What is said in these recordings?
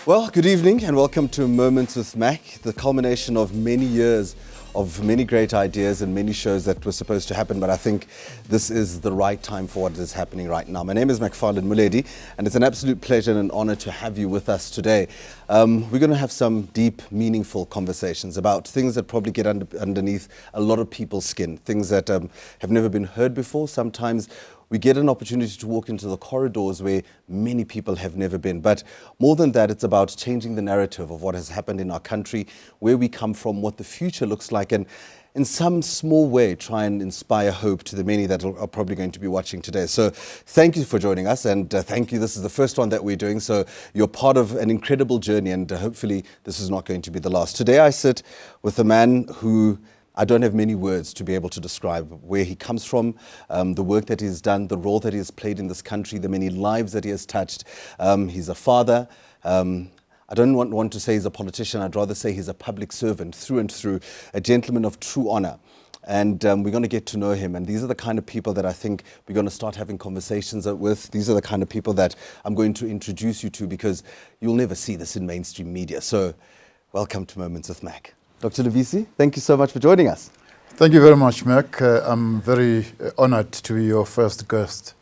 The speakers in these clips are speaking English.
Well, good evening and welcome to Moments with Mac, the culmination of many years of many great ideas and many shows that were supposed to happen, but I think this is the right time for what is happening right now. My name is McFarland Muledi, and it's an absolute pleasure and an honor to have you with us today. We're going to have some deep, meaningful conversations about things that probably get underneath a lot of people's skin, things that have never been heard before. Sometimes we get an opportunity to walk into the corridors where many people have never been. But more than that, it's about changing the narrative of what has happened in our country, where we come from, what the future looks like, and in some small way, try and inspire hope to the many that are probably going to be watching today. So thank you for joining us, and thank you. This is the first one that we're doing, so you're part of an incredible journey, and hopefully this is not going to be the last. Today I sit with a man who I don't have many words to be able to describe where he comes from, the work that he's done, the role that he has played in this country, the many lives that he has touched. He's a father. I don't want to say he's a politician. I'd rather say he's a public servant through and through, a gentleman of true honor. And we're going to get to know him. And these are the kind of people that I think we're going to start having conversations with. These are the kind of people that I'm going to introduce you to, because you'll never see this in mainstream media. So welcome to Moments with Mac. Dr. Lubisi, thank you so much for joining us. Thank you very much, Mac. I'm very honored to be your first guest.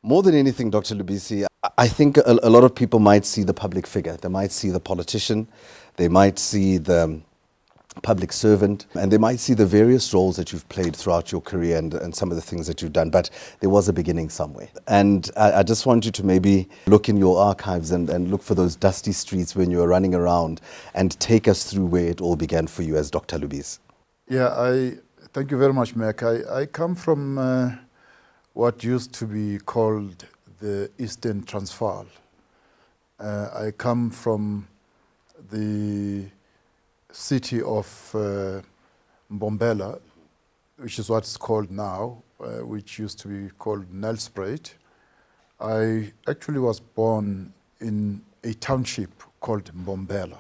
More than anything, Dr. Lubisi, I think a lot of people might see the public figure. They might see the politician, they might see the public servant, and they might see the various roles that you've played throughout your career and some of the things that you've done, but there was a beginning somewhere. And I just want you to maybe look in your archives and look for those dusty streets when you were running around and take us through where it all began for you as Dr. Lubisi. Yeah, thank you very much, Mac. I come from what used to be called the Eastern Transvaal. I come from the city of Mbombela, which is what's called now, which used to be called Nelspruit. I actually was born in a township called Mbombela,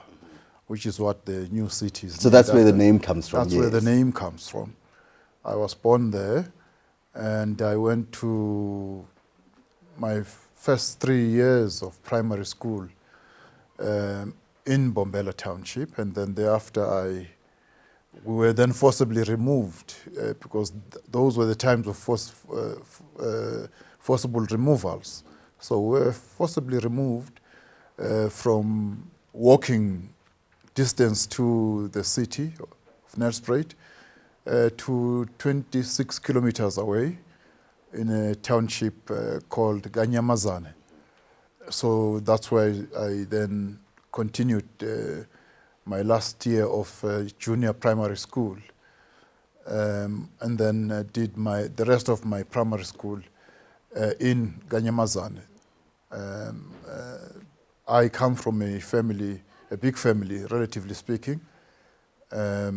which is what the new city is. So that's where the name comes from. That's where the name comes from. I was born there, and I went to my first 3 years of primary school in Mbombela Township, and then thereafter we were then forcibly removed because those were the times of forcible removals. So we were forcibly removed from walking distance to the city of Nelspruit to 26 kilometers away in a township called Ganyamazane. So that's where I then continued my last year of junior primary school, and then did the rest of my primary school in Ganyamazane. I come from a big family, relatively speaking. I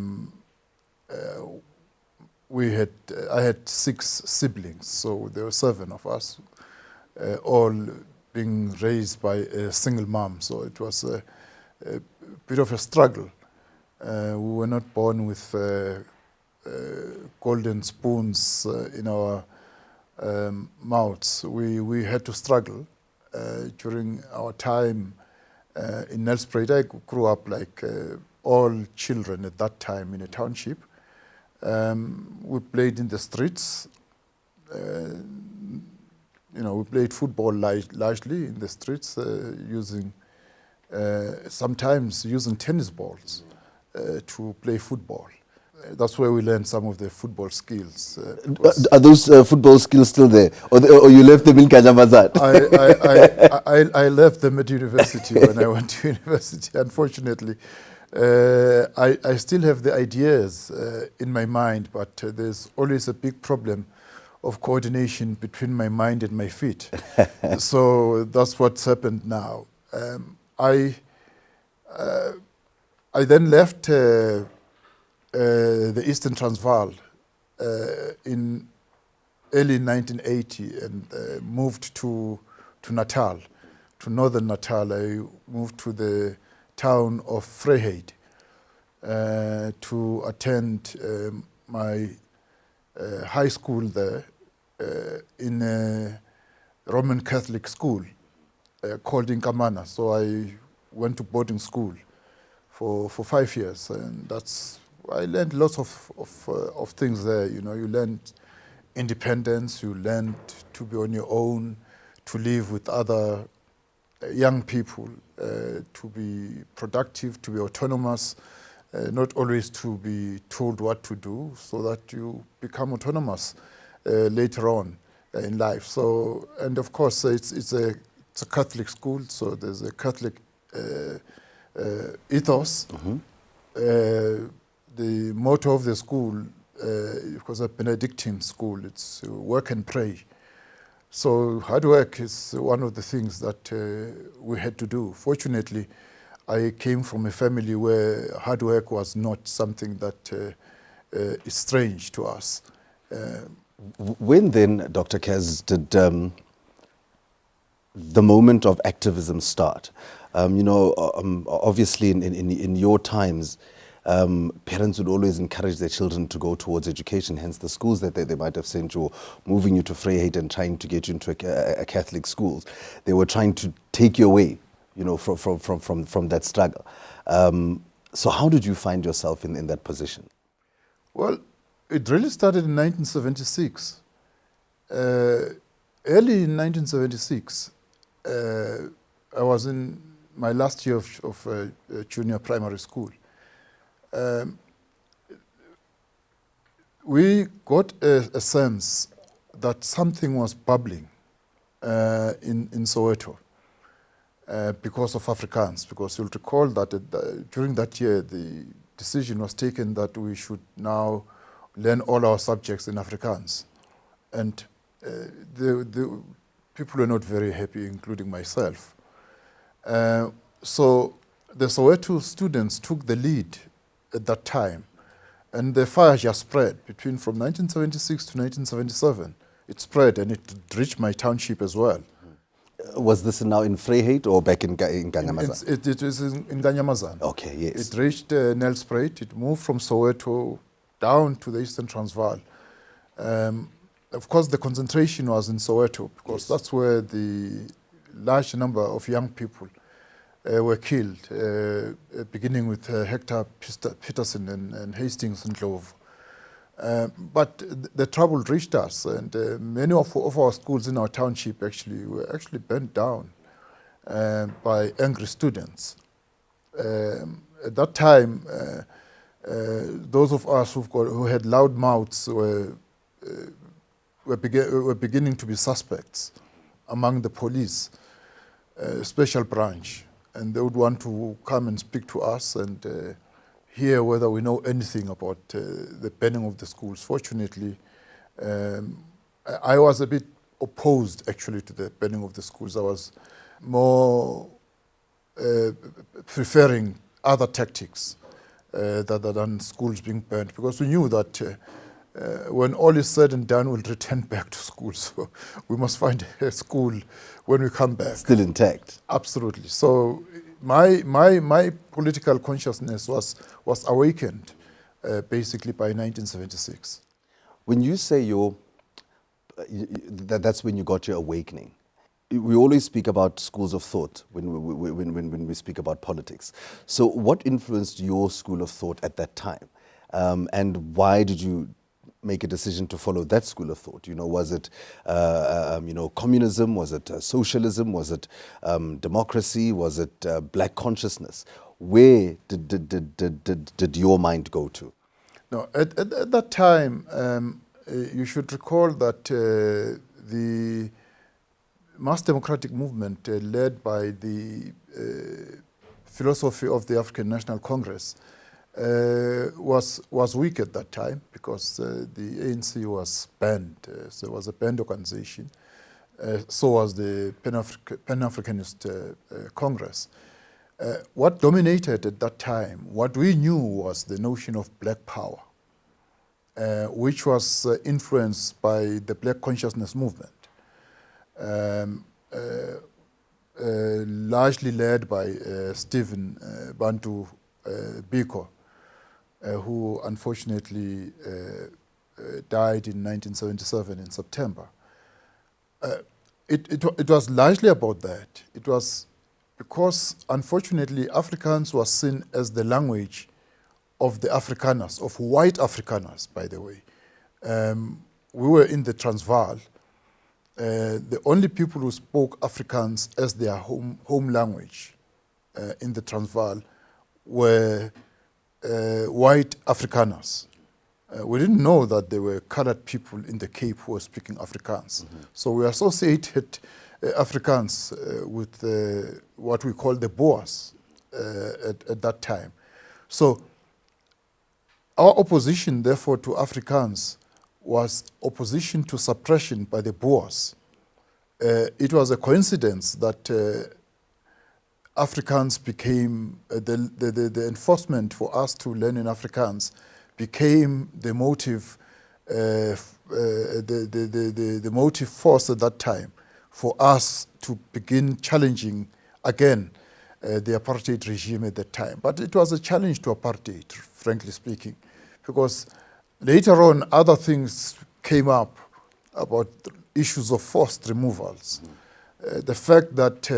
had 6 siblings, so there were 7 of us, all being raised by a single mom. So it was a bit of a struggle. We were not born with golden spoons in our mouths. We had to struggle during our time in Nelspruit. I grew up like all children at that time in a township. We played in the streets. We played football largely in the streets, sometimes using tennis balls to play football. That's where we learned some of the football skills. Are those football skills still there? Or you left them in Kajamazat? I left them at university when I went to university, unfortunately. I still have the ideas in my mind, but there's always a big problem of coordination between my mind and my feet. So that's what's happened now. I then left the Eastern Transvaal in early 1980 and moved to Natal, to northern Natal. I moved to the town of Vryheid to attend my high school there in a Roman Catholic school called Inkamana. So I went to boarding school for 5 years, and I learned lots of things there. You know, you learned independence, you learned to be on your own, to live with other young people, to be productive, to be autonomous, not always to be told what to do, so that you become autonomous later on in life. So, and of course, it's a Catholic school, so there's a Catholic ethos. The motto of the school, because a Benedictine school, it's work and pray. So hard work is one of the things that we had to do. Fortunately, I came from a family where hard work was not something that is strange to us. When then, Dr. Kaz, did the moment of activism start? Obviously in your times, parents would always encourage their children to go towards education, hence the schools that they might have sent you, moving you to Vryheid and trying to get you into a Catholic school. They were trying to take you away, from that struggle. So how did you find yourself in that position? Well, it really started in 1976. Early in 1976, I was in my last year of junior primary school. We got a sense that something was bubbling in Soweto because of Afrikaans. Because you'll recall that during that year, the decision was taken that we should now learn all our subjects in Afrikaans. And the people were not very happy, including myself. So the Soweto students took the lead at that time, and the fire just spread from 1976 to 1977. It spread, and it reached my township as well. Was this now in Vryheid or back in Kanyamazan? It was in Kanyamazan. Okay, yes. It reached Nelspruit. It moved from Soweto down to the Eastern Transvaal. Of course, the concentration was in Soweto, because that's where the large number of young people were killed, beginning with Hector Peterson and Hastings and Ndlovu. But the trouble reached us, and many of our schools in our township were actually burnt down by angry students. At that time, those of us who had loud mouths were beginning to be suspects among the police, special branch, and they would want to come and speak to us and hear whether we know anything about the burning of the schools. Fortunately, I was a bit opposed actually to the burning of the schools. I was more preferring other tactics rather than schools being burned, because we knew that when all is said and done, we'll return back to school. So we must find a school when we come back. Still intact. Absolutely. So my political consciousness was awakened basically by 1976. When you say that's when you got your awakening, we always speak about schools of thought when we speak about politics. So what influenced your school of thought at that time? And why did you make a decision to follow that school of thought? Was it communism? Was it socialism? Was it democracy? Was it black consciousness? Where did your mind go to? No, at that time, you should recall that the mass democratic movement led by the philosophy of the African National Congress was weak at that time, because the ANC was banned. So it was a banned organization. So was the Pan-Africanist Congress. What dominated at that time, what we knew, was the notion of black power, which was influenced by the black consciousness movement, largely led by Stephen Bantu Biko, who unfortunately died in 1977 in September. It was largely about that. It was because unfortunately Afrikaans was seen as the language of the Afrikaners, of white Afrikaners, by the way. We were in the Transvaal. The only people who spoke Afrikaans as their home language in the Transvaal were white Afrikaners. We didn't know that there were colored people in the Cape who were speaking Afrikaans. Mm-hmm. So we associated Afrikaans with what we call the Boers at that time. So our opposition, therefore, to Afrikaans was opposition to suppression by the Boers. It was a coincidence that Afrikaans became, the enforcement for us to learn in Afrikaans became the motive, the motive force at that time for us to begin challenging again the apartheid regime at that time. But it was a challenge to apartheid, frankly speaking, because later on other things came up about issues of forced removals. The fact that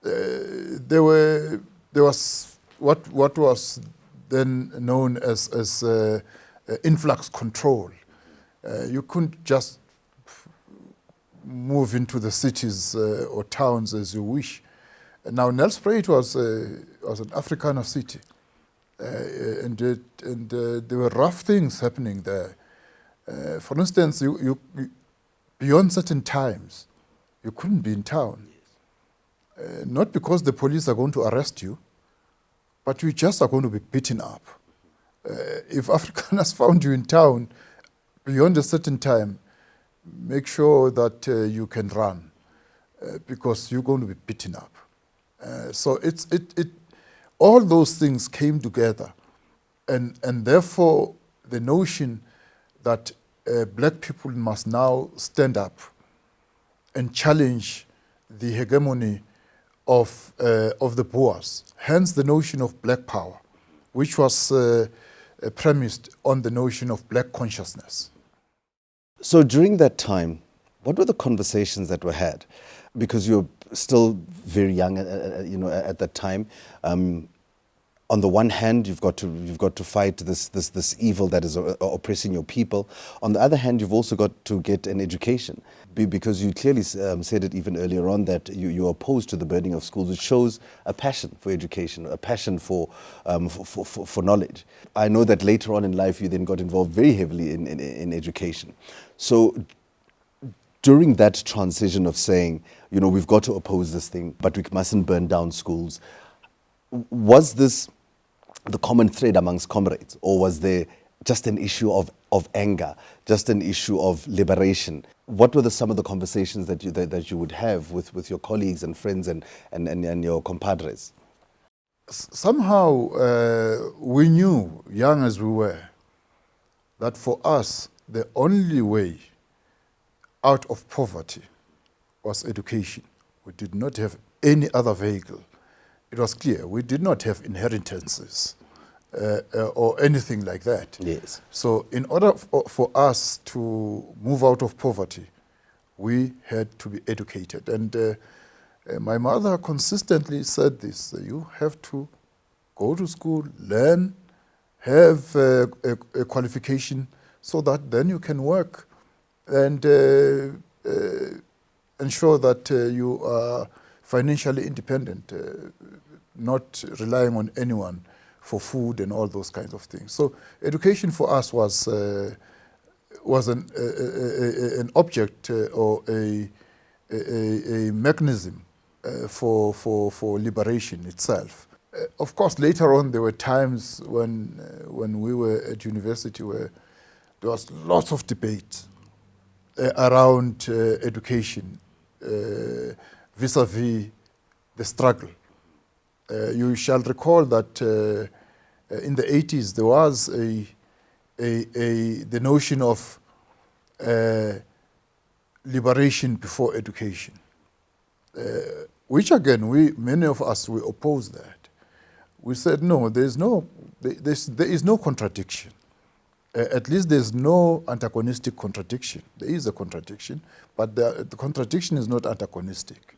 there was what was then known as influx control. You couldn't just move into the cities or towns as you wish. Now, Nelspruit was an Afrikaner city, and there were rough things happening there. For instance, you beyond certain times, you couldn't be in town. Not because the police are going to arrest you, but you just are going to be beaten up. If Afrikaners found you in town beyond a certain time, make sure that you can run, because you're going to be beaten up. So all those things came together, and therefore the notion that black people must now stand up and challenge the hegemony of the Boers, hence the notion of black power, which was premised on the notion of black consciousness. So during that time, what were the conversations that were had? Because you're still very young, at that time. On the one hand, you've got to fight this evil that is oppressing your people. On the other hand, you've also got to get an education, because you clearly said it even earlier on that you're opposed to the burning of schools, which shows a passion for education, a passion for knowledge. I know that later on in life you then got involved very heavily in education. So during that transition of saying, we've got to oppose this thing, but we mustn't burn down schools, was this the common thread amongst comrades, or was there just an issue of anger, just an issue of liberation? What were some of the conversations that you would have with your colleagues and friends and your compadres? Somehow we knew, young as we were, that for us the only way out of poverty was education. We did not have any other vehicle. It was clear we did not have inheritances or anything like that. Yes. So in order for us to move out of poverty, we had to be educated. And my mother consistently said this: you have to go to school, learn, have a qualification, so that then you can work and ensure that you are financially independent, not relying on anyone for food and all those kinds of things. So education for us was an object or a mechanism for liberation itself. Of course, later on there were times when we were at university where there was lots of debate around education vis-a-vis the struggle. You shall recall that in the 80s there was the notion of liberation before education, which again many of us we opposed that. We said no, there is no contradiction. At least there's no antagonistic contradiction. There is a contradiction, but the contradiction is not antagonistic,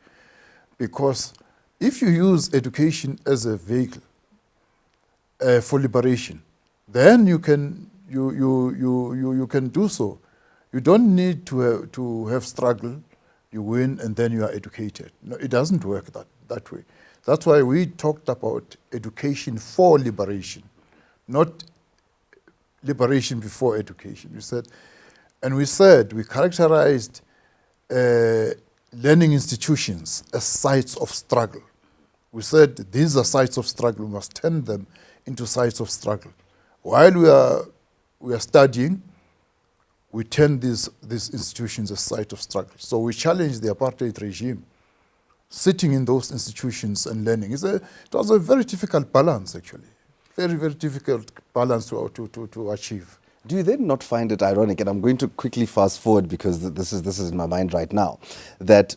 because if you use education as a vehicle for liberation, then you can you can do so. You don't need to have struggle. You win and then you are educated. No, it doesn't work that way. That's why we talked about education for liberation, not liberation before education. We characterized learning institutions as sites of struggle. We said these are sites of struggle. We must turn them into sites of struggle. While we are studying, we turn these institutions as sites of struggle. So we challenge the apartheid regime. Sitting in those institutions and learning it was a very difficult balance, actually. Very, very difficult balance to achieve. Do you then not find it ironic, and I'm going to quickly fast forward because this is in my mind right now, that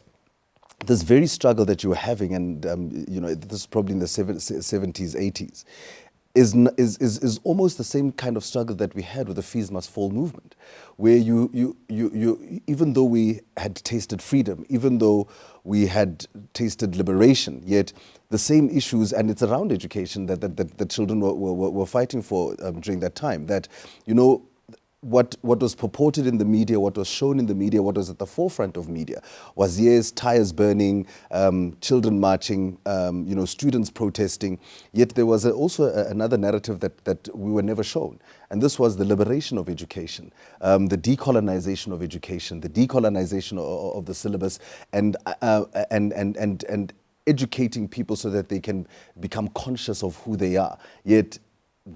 this very struggle that you were having, and this is probably in the 70s, 80s, is almost the same kind of struggle that we had with the Fees Must Fall movement, where you even though we had tasted freedom, even though we had tasted liberation, yet the same issues, and it's around education that the children were fighting for during that time. That, what was purported in the media, what was shown in the media, what was at the forefront of media was, yes, tires burning, children marching, students protesting. Yet there was also another narrative that we were never shown. And this was the liberation of education, the decolonization of education, the decolonization of the syllabus, and educating people so that they can become conscious of who they are. Yet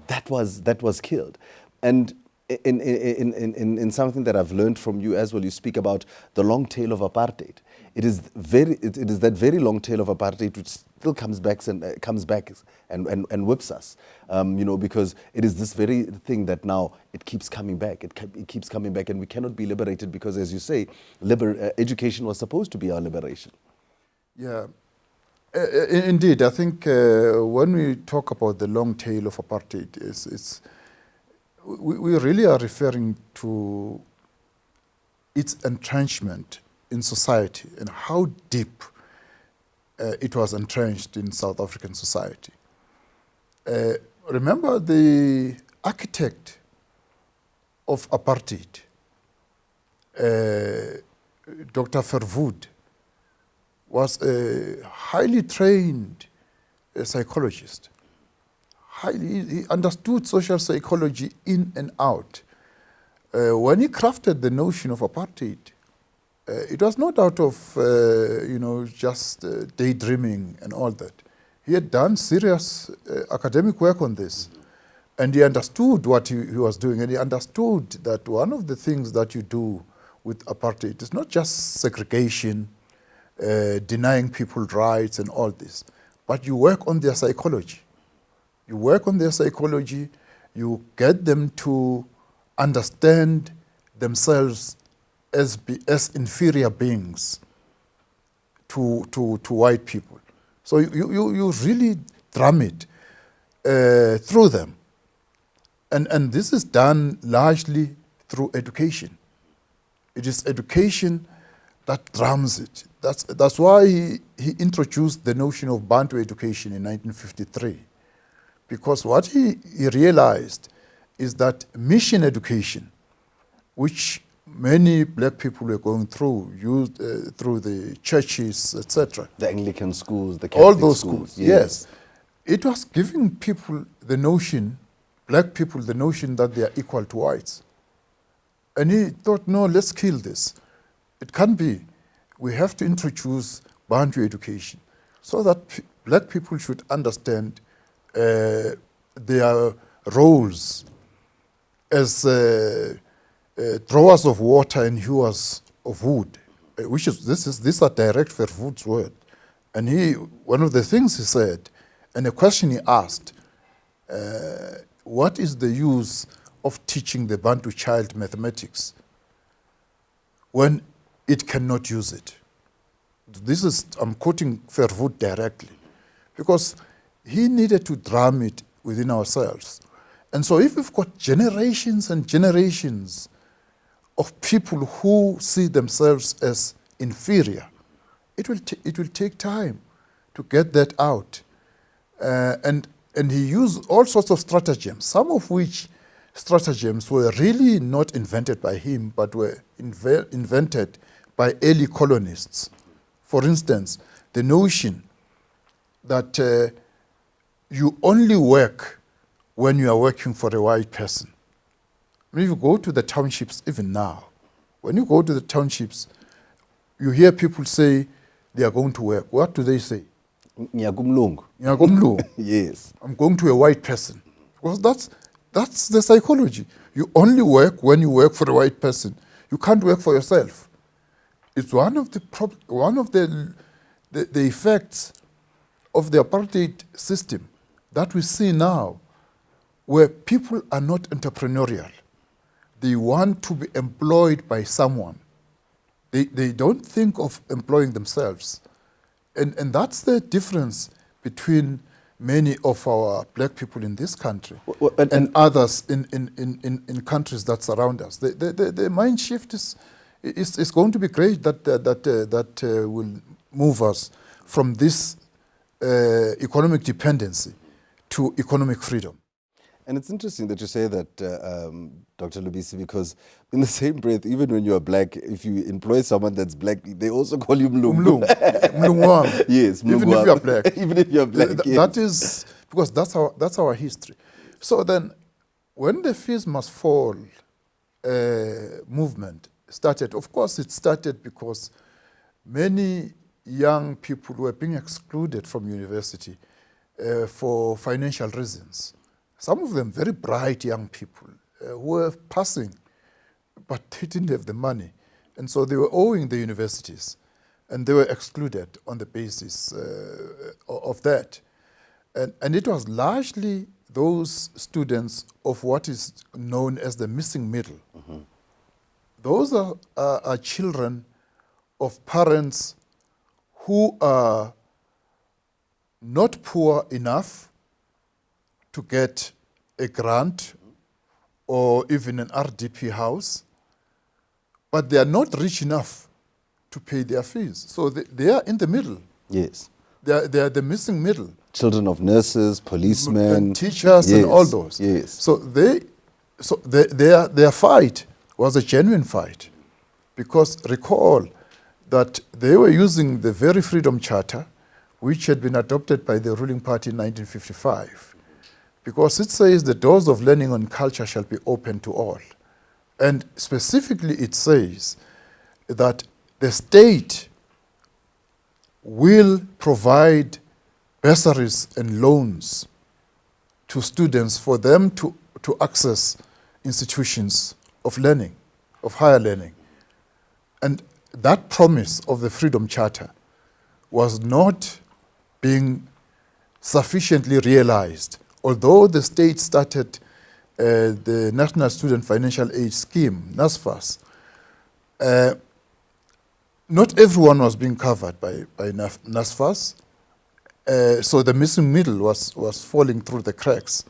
that was killed. And in something that I've learned from you as well, you speak about the long tail of apartheid. It is that very long tail of apartheid which still comes back and whips us, because it is this very thing that now it keeps coming back. It keeps coming back, and we cannot be liberated because, as you say, education was supposed to be our liberation. Yeah. Indeed, I think when we talk about the long tail of apartheid, we really are referring to its entrenchment in society and how deep it was entrenched in South African society. Remember, the architect of apartheid, Dr. Verwoerd, was a highly trained psychologist. He understood social psychology in and out. When he crafted the notion of apartheid, it was not out of just daydreaming and all that. He had done serious academic work on this, and he understood what he was doing, and he understood that one of the things that you do with apartheid is not just segregation, denying people rights and all this, but you work on their psychology. You work on their psychology, you get them to understand themselves as inferior beings to white people. So you really drum it through them. And this is done largely through education. It is education that drums it. That's why he introduced the notion of Bantu education in 1953. Because what he realized is that mission education, which many black people were going through, used through the churches, etc. The Anglican schools, the Catholic all those schools. Yes. It was giving people the notion, black people, the notion that they are equal to whites. And he thought, no, let's kill this. It can't be. We have to introduce Bantu education so that black people should understand their roles as drawers of water and hewers of wood, these are direct Verwoerd's word. And one of the things he said, and a question he asked, what is the use of teaching the Bantu child mathematics when it cannot use it? I'm quoting Verwoerd directly, because he needed to drum it within ourselves. And so if we've got generations and generations of people who see themselves as inferior, it will take time to get that out. And he used all sorts of stratagems, some of which stratagems were really not invented by him, but were invented by early colonists. For instance, the notion that you only work when you are working for a white person. I mean, if you go to the townships, even now, when you go to the townships, you hear people say they are going to work. What do they say? Ngiyakumlungu. Ngiyakumlungu. Yes. I'm going to a white person. Because that's the psychology. You only work when you work for a white person. You can't work for yourself. It's one of the effects of the apartheid system that we see now, where people are not entrepreneurial. They want to be employed by someone. They don't think of employing themselves. And that's the difference between many of our black people in this country and others in countries that surround us. The mind shift is going to be great that will move us from this economic dependency to economic freedom. And it's interesting that you say that, Dr. Lubisi, because in the same breath, even when you are black, if you employ someone that's black, they also call you Mlungu. Mlungwam. Yes, Even if you are black. Even if you are black, yes. That is, because that's our history. So then, when the Fees Must Fall movement started, of course it started because many young people were being excluded from university for financial reasons. Some of them very bright young people who were passing, but they didn't have the money. And so they were owing the universities, and they were excluded on the basis of that. And it was largely those students of what is known as the missing middle. Mm-hmm. Those are children of parents who are not poor enough to get a grant or even an RDP house, but they are not rich enough to pay their fees. So they are in the middle. Yes. They are the missing middle. Children of nurses, policemen. And teachers, yes, and all those. Yes. So their fight was a genuine fight, because recall that they were using the very Freedom Charter, which had been adopted by the ruling party in 1955. Because it says the doors of learning and culture shall be open to all. And specifically it says that the state will provide bursaries and loans to students for them to access institutions of learning, of higher learning. And that promise of the Freedom Charter was not being sufficiently realized. Although the state started the National Student Financial Aid Scheme, NSFAS, not everyone was being covered by NSFAS, so the missing middle was falling through the cracks.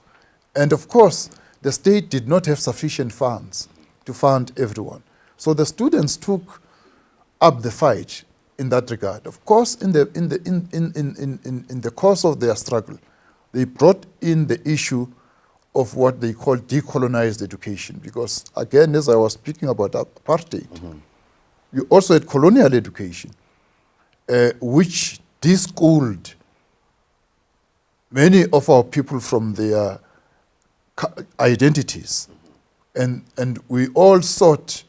And of course, the state did not have sufficient funds to fund everyone. So the students took up the fight in that regard. Of course, in the course of their struggle, they brought in the issue of what they call decolonized education, because again, as I was speaking about apartheid, mm-hmm. you also had colonial education, which deschooled many of our people from their identities. And we all sought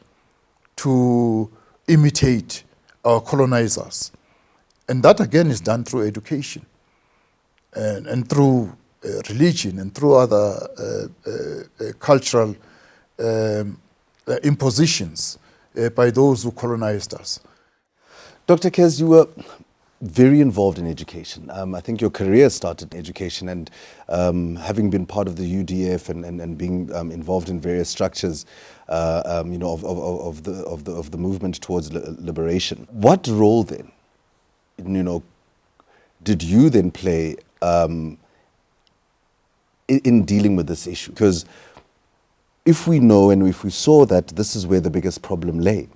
to imitate our colonizers. And that again is done through education. And through religion and through other cultural impositions by those who colonized us. Dr. Kes, you were very involved in education. I think your career started in education, and having been part of the UDF and being involved in various structures, of the movement towards liberation. What role then, did you then play in dealing with this issue? Because if we know and if we saw that this is where the biggest problem lay,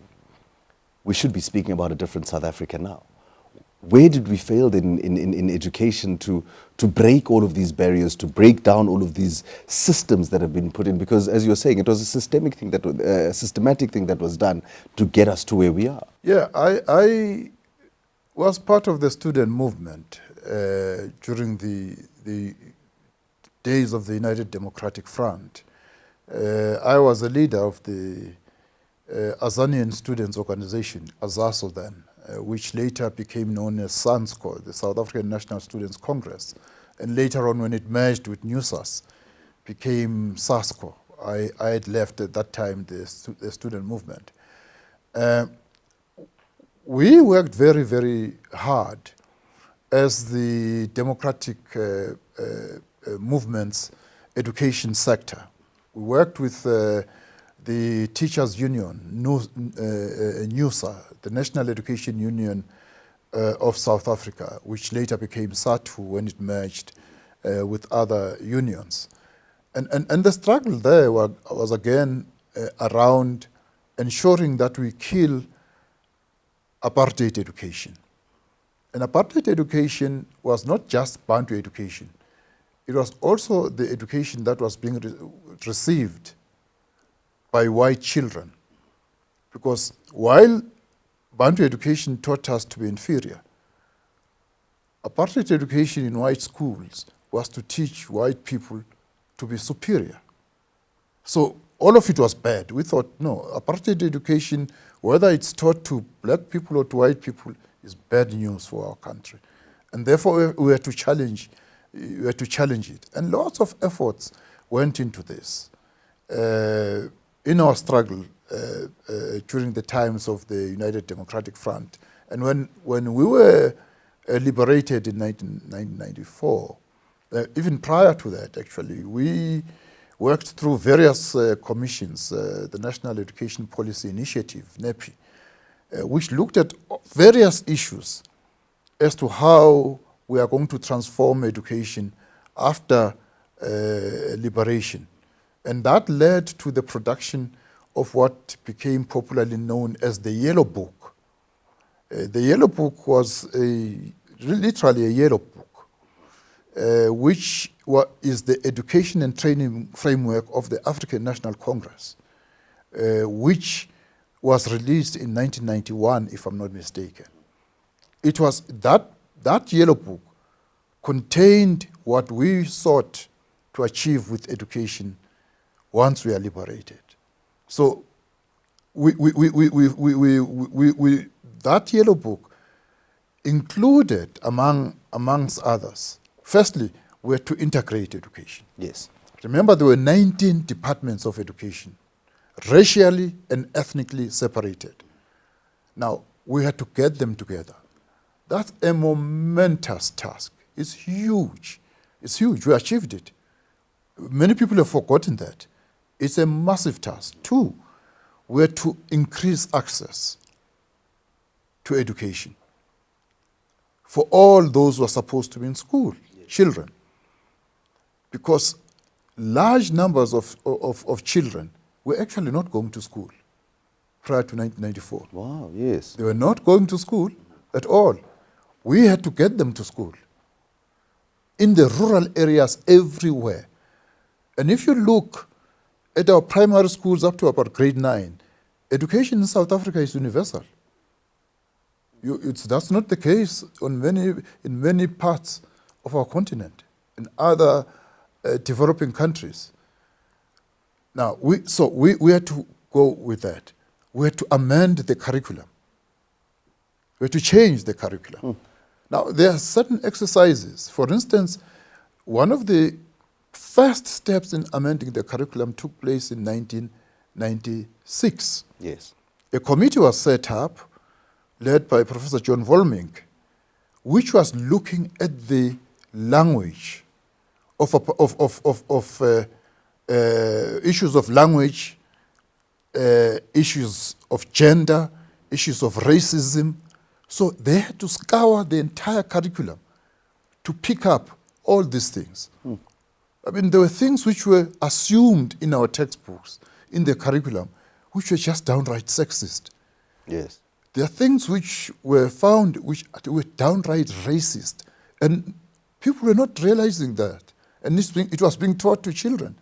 we should be speaking about a different South Africa now. Where did we fail in education to break all of these barriers, to break down all of these systems that have been put in? Because, as you're saying, it was a systematic thing that was done to get us to where we are. Yeah, I was part of the student movement during the days of the United Democratic Front. I was a leader of the Azanian Students Organization, AZASO then, which later became known as SANSCO, the South African National Students Congress. And later on, when it merged with NUSAS, became SASCO. I had left at that time the student movement. We worked very, very hard as the democratic movement's education sector. We worked with the Teachers Union, NUSA, the National Education Union of South Africa, which later became SATU when it merged with other unions. And the struggle there was again around ensuring that we kill apartheid education. And apartheid education was not just Bantu education. It was also the education that was being received by white children. Because while Bantu education taught us to be inferior, apartheid education in white schools was to teach white people to be superior. So all of it was bad. We thought, no, apartheid education, whether it's taught to black people or to white people, is bad news for our country. And therefore we had to challenge it. And lots of efforts went into this. In our struggle during the times of the United Democratic Front. And when we were liberated in 1994, even prior to that, actually, we worked through various commissions, the National Education Policy Initiative, NEPI, which looked at various issues as to how we are going to transform education after liberation. And that led to the production of what became popularly known as the Yellow Book. The Yellow Book was literally a yellow book, which is the education and training framework of the African National Congress, which was released in 1991, if I'm not mistaken. It was that Yellow Book contained what we sought to achieve with education once we are liberated. So that Yellow Book included, amongst others, firstly, we had to integrate education. Yes. Remember, there were 19 departments of education, racially and ethnically separated. Now, we had to get them together. That's a momentous task. It's huge. It's huge. We achieved it. Many people have forgotten that. It's a massive task. Two, we had to increase access to education for all those who are supposed to be in school, children. Because large numbers of children were actually not going to school prior to 1994. Wow, yes. They were not going to school at all. We had to get them to school. In the rural areas everywhere. And if you look at our primary schools up to about grade 9, education in South Africa is universal. That's not the case in many parts of our continent, in other developing countries. Now, we had to go with that. We had to amend the curriculum. We had to change the curriculum. Now, there are certain exercises. For instance, one of the first steps in amending the curriculum took place in 1996. Yes. A committee was set up, led by Professor John Volmink, which was looking at the language of issues of language, issues of gender, issues of racism. So they had to scour the entire curriculum to pick up all these things. I mean, there were things which were assumed in our textbooks, in the curriculum, which were just downright sexist. Yes. there are things which were found which were downright racist, and people were not realizing that. And it was being taught to children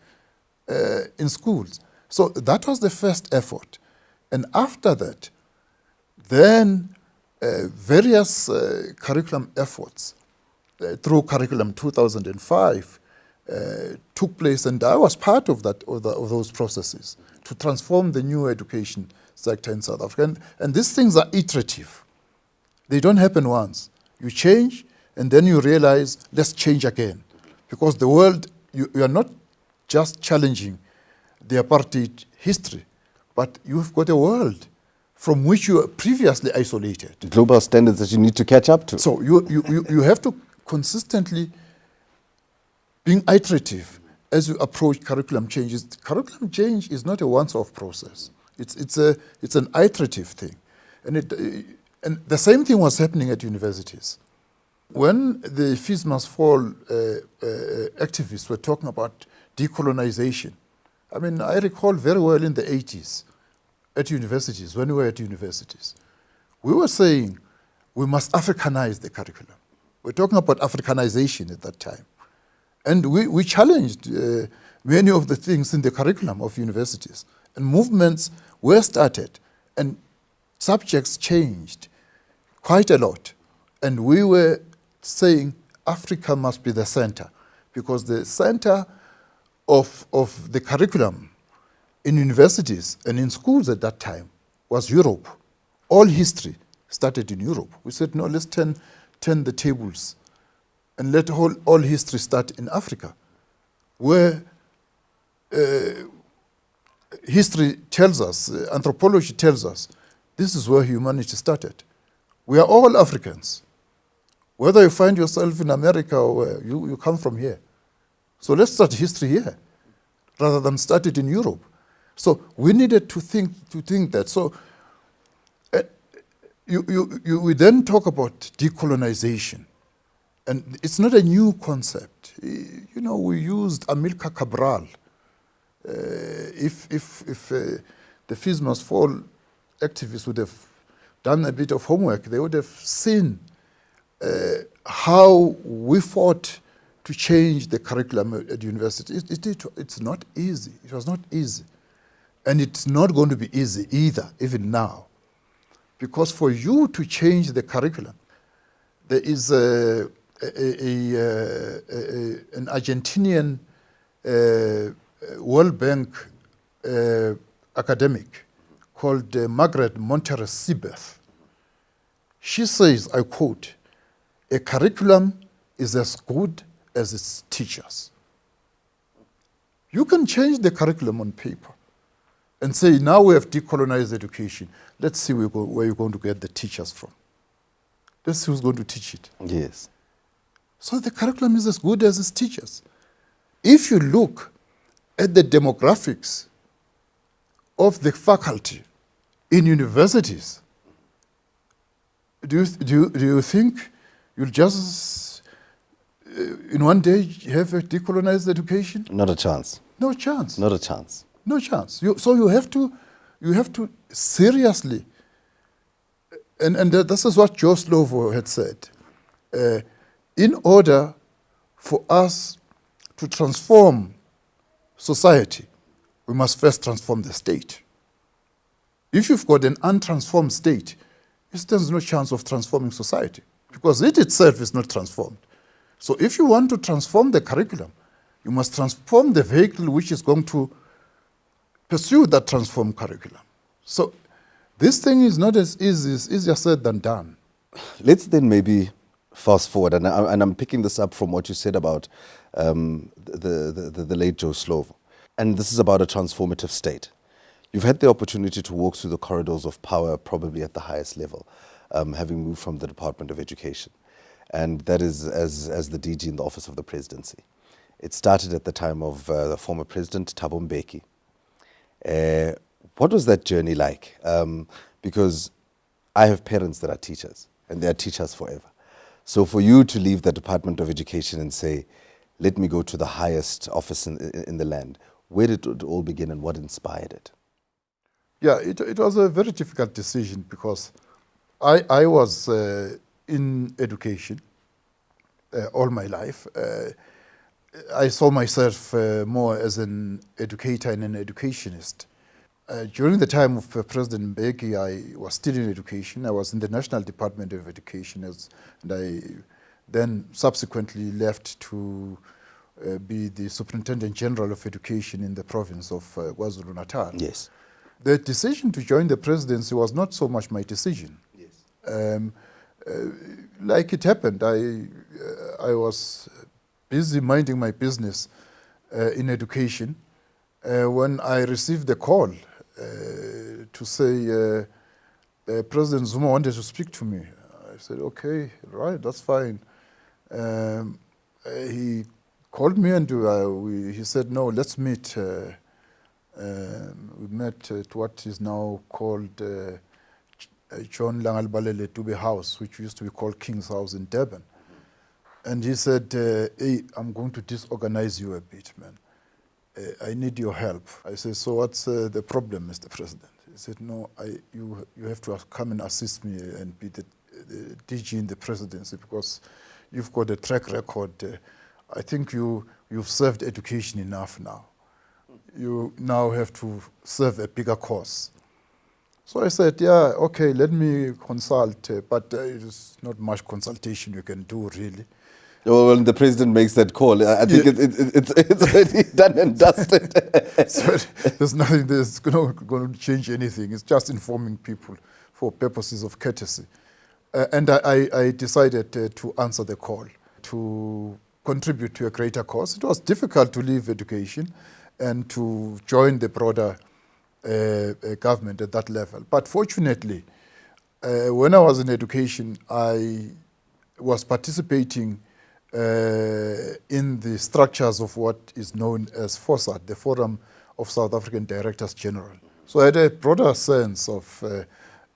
in schools. So that was the first effort. And after that, then various curriculum efforts through Curriculum 2005 took place, and I was part of that of those processes to transform the new education sector in South Africa. And these things are iterative. They don't happen once. You change, and then you realize, let's change again. Because the world, you are not just challenging the apartheid history, but you've got a world from which you were previously isolated. Global standards that you need to catch up to. So you have to consistently being iterative as you approach curriculum changes. Curriculum change is not a once-off process. It's an iterative thing, and the same thing was happening at universities. When the Fees Must Fall activists were talking about decolonization, I mean, I recall very well in the 80s at universities, when we were at universities, we were saying we must Africanize the curriculum. We're talking about Africanization at that time. And we challenged many of the things in the curriculum of universities. And movements were started, and subjects changed quite a lot. And we were saying Africa must be the center, because the center of the curriculum in universities and in schools at that time was Europe. All history started in Europe. We said, no, let's turn the tables and let all history start in Africa, where history tells us, anthropology tells us, this is where humanity started. We are all Africans. Whether you find yourself in America or where, you come from here. So let's start history here, rather than start it in Europe. So we needed to think that. So we then talk about decolonization. And it's not a new concept. You know, we used Amilcar Cabral. If the Fees Must Fall activists would have done a bit of homework, they would have seen how we fought to change the curriculum at university. It's not easy. It was not easy. And it's not going to be easy either, even now. Because for you to change the curriculum, there is an Argentinian World Bank academic called Margaret Monteiro Sibeth. She says, I quote, "A curriculum is as good as its teachers." You can change the curriculum on paper and say, now we have decolonized education. Let's see where you're going to get the teachers from. Let's see who's going to teach it. Yes. So the curriculum is as good as its teachers. If you look at the demographics of the faculty in universities, do you think you'll just, in one day, have a decolonized education? Not a chance. No chance. Not a chance. No chance. So you have to seriously, and this is what Joe Slovo had said. In order for us to transform society, we must first transform the state. If you've got an untransformed state, there's no chance of transforming society, because it itself is not transformed. So if you want to transform the curriculum, you must transform the vehicle which is going to pursue that transformed curriculum. So this thing is not as easy, it's easier said than done. Let's then maybe fast forward, and I'm picking this up from what you said about the late Joe Slovo. And this is about a transformative state. You've had the opportunity to walk through the corridors of power, probably at the highest level, having moved from the Department of Education. And that is as the DG in the Office of the Presidency. It started at the time of the former President, Thabo Mbeki. What was that journey like? Because I have parents that are teachers, and they are teachers forever. So for you to leave the Department of Education and say, let me go to the highest office in the land, where did it all begin and what inspired it? Yeah, it was a very difficult decision, because I was in education all my life. I saw myself more as an educator and an educationist. During the time of President Mbeki, I was still in education. I was in the National Department of Education, and I then subsequently left to be the Superintendent General of Education in the province of KwaZulu-Natal. Yes. The decision to join the presidency was not so much my decision. Yes. Like it happened, I was busy minding my business in education when I received the call to say President Zuma wanted to speak to me. I said, okay, right, that's fine. He called me and he said, no, let's meet. We met at what is now called John Langalbalele Dube House, which used to be called King's House in Durban. And he said, hey, I'm going to disorganize you a bit, man. I need your help. I said, so what's the problem, Mr. President? He said, no, you have to come and assist me and be the DG in the presidency because you've got a track record. I think you've served education enough now. You now have to serve a bigger cause. So I said, yeah, okay, let me consult, but it's not much consultation you can do, really. Well, when the president makes that call, I think it's already done and dusted. So there's nothing that's going to change anything. It's just informing people for purposes of courtesy. And I decided to answer the call, to contribute to a greater cause. It was difficult to leave education and to join the broader government at that level. But fortunately, when I was in education, I was participating in the structures of what is known as FOSAT, the Forum of South African Directors General. So I had a broader sense of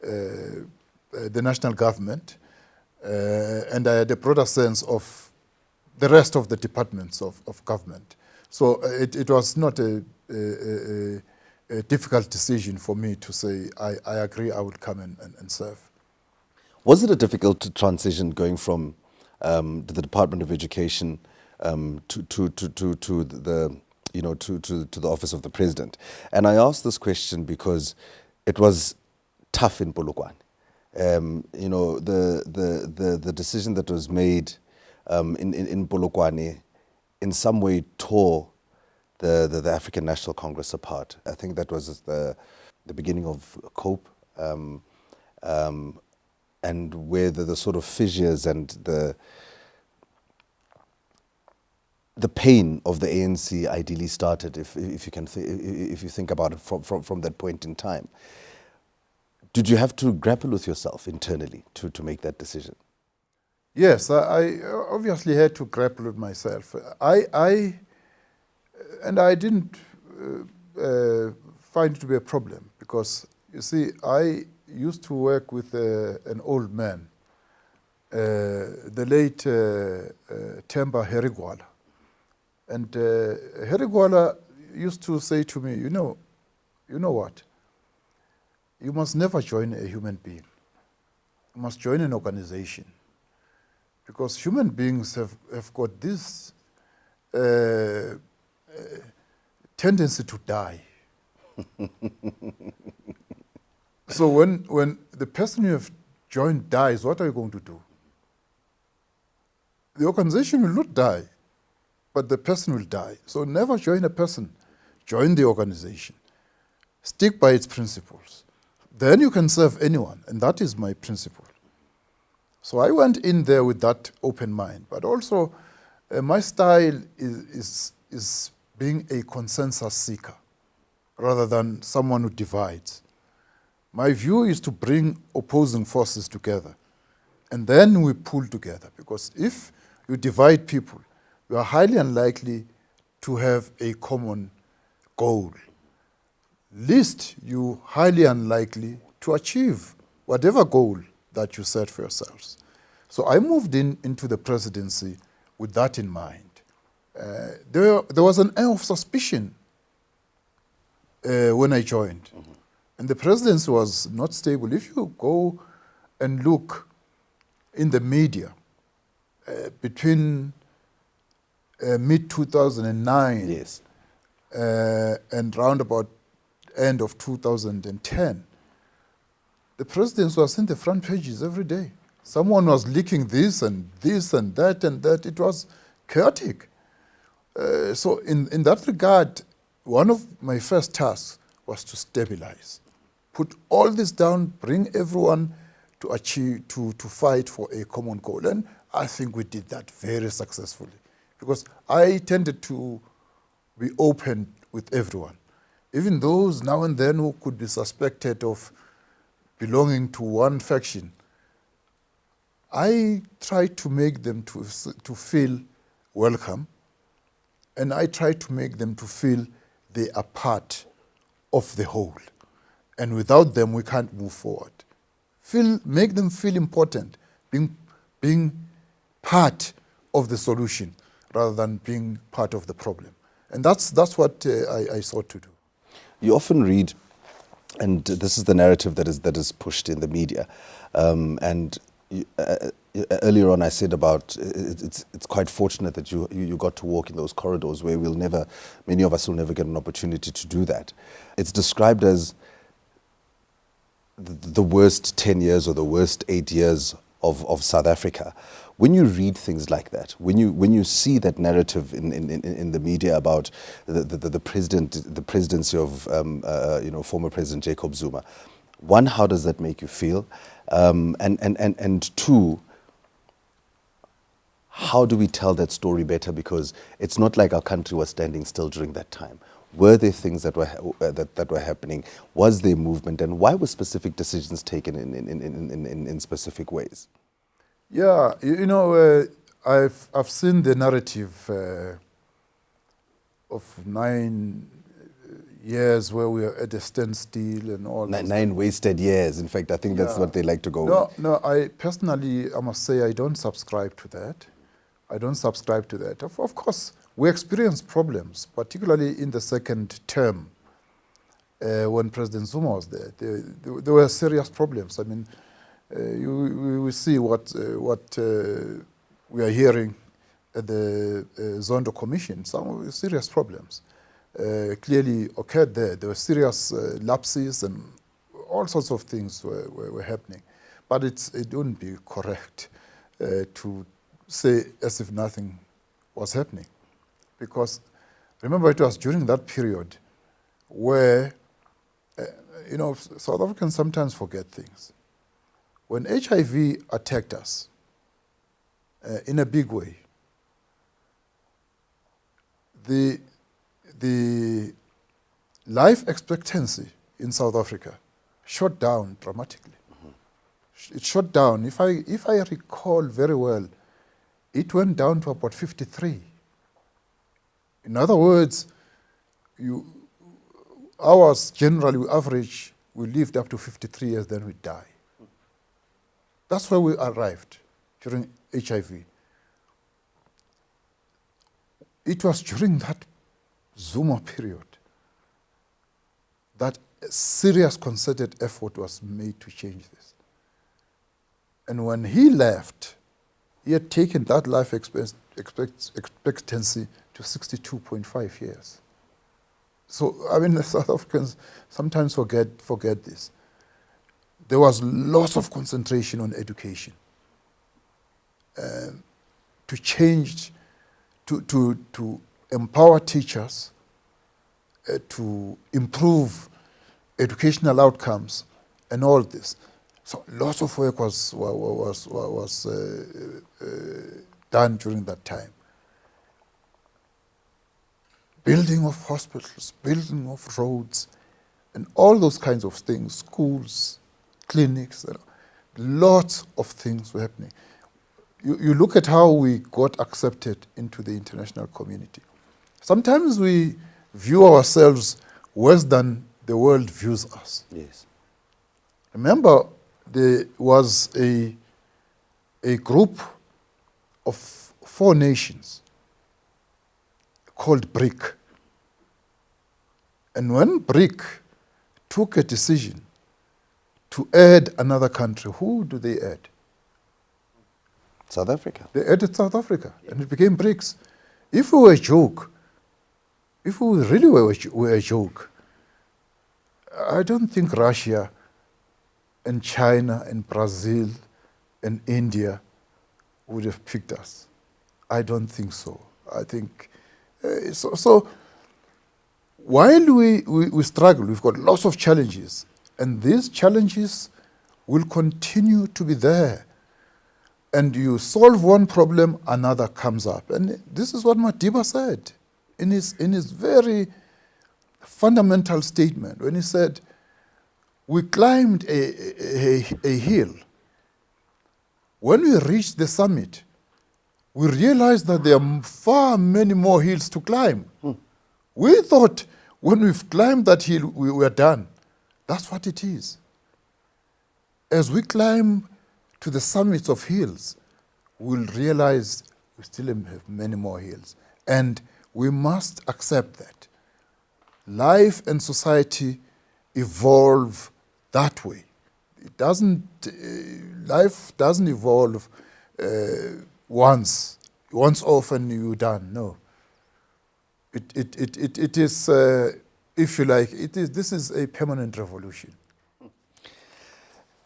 the national government, and I had a broader sense of the rest of the departments of government. So it was not a difficult decision for me to say, I agree, I would come and serve. Was it a difficult transition going from the Department of Education to the to the office of the president? And I ask this question because it was tough in Polokwane. The decision that was made in Polokwane in some way tore the African National Congress apart. I think that was the beginning of COPE, and where the sort of fissures and the pain of the ANC ideally started, if you think about it from that point in time. Did you have to grapple with yourself internally to make that decision? Yes, I obviously had to grapple with myself. I didn't find it to be a problem because, you see, I used to work with an old man, the late Themba Herigwala. And Herigwala used to say to me, you know what? You must never join a human being. You must join an organization. Because human beings have got this tendency to die. So when the person you have joined dies, what are you going to do? The organization will not die, but the person will die. So never join a person. Join the organization. Stick by its principles. Then you can serve anyone, and that is my principle. So I went in there with that open mind, but also my style is being a consensus seeker rather than someone who divides. My view is to bring opposing forces together, and then we pull together, because if you divide people, you are highly unlikely to have a common goal. Least you highly unlikely to achieve whatever goal that you set for yourselves. So I moved into the presidency with that in mind. There was an air of suspicion when I joined. Mm-hmm. And the presidency was not stable. If you go and look in the media between mid-2009 Yes. And round about end of 2010, the presidents was in the front pages every day. Someone was leaking this and that and that. It was chaotic. So in that regard, one of my first tasks was to stabilize, put all this down, bring everyone to achieve, to fight for a common goal. And I think we did that very successfully, because I tended to be open with everyone. Even those now and then who could be suspected of belonging to one faction, I tried to make them to feel welcome, and I tried to make them to feel they are part of the whole. And without them, we can't move forward. Make them feel important, being part of the solution rather than being part of the problem. And that's what I sought to do. You often read, and this is the narrative that is pushed in the media, and earlier on I said about it's quite fortunate that you got to walk in those corridors where many of us will never get an opportunity to do that. It's described as the worst 10 years or the worst 8 years of South Africa. When you read things like that, when you see that narrative in the media about the presidency of former President Jacob Zuma, one, how does that make you feel? And two, how do we tell that story better? Because it's not like our country was standing still during that time. Were there things that were happening? Was there movement? And why were specific decisions taken in specific ways? Yeah, I've seen the narrative of 9 years where we are at a standstill and all. Nine wasted years. In fact, I think that's what they like to go with. No, I personally, I must say, I don't subscribe to that. Of course, we experienced problems, particularly in the second term when President Zuma was there. There were serious problems. I mean, we see what we are hearing at the Zondo Commission. Some serious problems clearly occurred there. There were serious lapses and all sorts of things were happening. But it wouldn't be correct to say as if nothing was happening. Because remember, it was during that period where, South Africans sometimes forget things. When HIV attacked us in a big way, the life expectancy in South Africa shot down dramatically. Mm-hmm. It shot down. If I recall very well, it went down to about 53. In other words, ours generally, we lived up to 53 years, then we die. That's where we arrived during HIV. It was during that Zuma period that a serious concerted effort was made to change this. And when he left, he had taken that life expectancy to 62.5 years. So, I mean, South Africans sometimes forget this. There was lots of concentration on education to change, to empower teachers, to improve educational outcomes, and all this. So lots of work was done during that time. Building of hospitals, building of roads, and all those kinds of things, schools, clinics, lots of things were happening. You look at how we got accepted into the international community. Sometimes we view ourselves worse than the world views us. Yes. Remember, there was a group of 4 nations called BRIC. And when BRIC took a decision to add another country, who do they add? South Africa. They added South Africa, and it became BRICS. If we were a joke, if we really were a joke, I don't think Russia and China and Brazil and India would have picked us. I don't think so. I think, so while we struggle, we've got lots of challenges, and these challenges will continue to be there. And you solve one problem, another comes up. And this is what Madiba said in his very fundamental statement, when he said, we climbed a hill. When we reached the summit, we realized that there are far many more hills to climb. We thought when we've climbed that hill, we were done. That's what it is. As we climb to the summits of hills, we'll realize we still have many more hills. And we must accept that. Life and society evolve that way. It doesn't, life doesn't evolve once off and you're done. No. It is, if you like, this is a permanent revolution.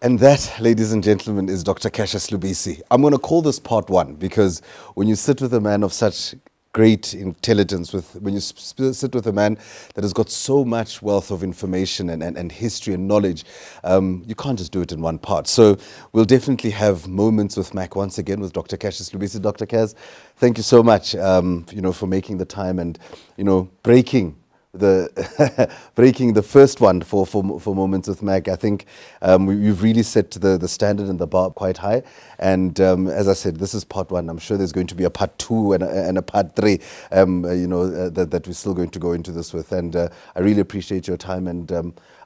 And that, ladies and gentlemen, is Dr. Cassius Lubisi. I'm going to call this part one because when you sit with a man of such great intelligence, when you sit with a man that has got so much wealth of information and history and knowledge, you can't just do it in one part. So we'll definitely have moments with Mac once again with Dr. Cassius Lubisi. Dr. Kaz, thank you so much, for making the time and, breaking the first one for Moments with Mac. I think we've really set the standard and the bar quite high. And as I said, this is part one. I'm sure there's going to be a part two and a part three, that we're still going to go into this with. And I really appreciate your time. And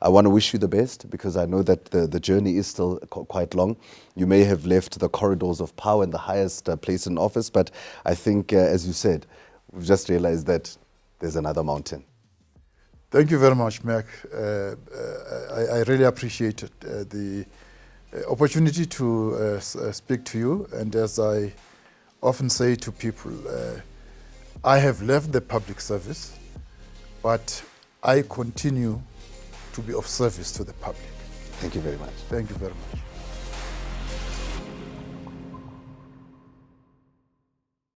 I want to wish you the best because I know that the journey is still quite long. You may have left the corridors of power and the highest place in office, but I think, as you said, we've just realized that there's another mountain. Thank you very much, Mac. I really appreciate it, the opportunity to speak to you. And as I often say to people, I have left the public service, but I continue to be of service to the public. Thank you very much. Thank you very much.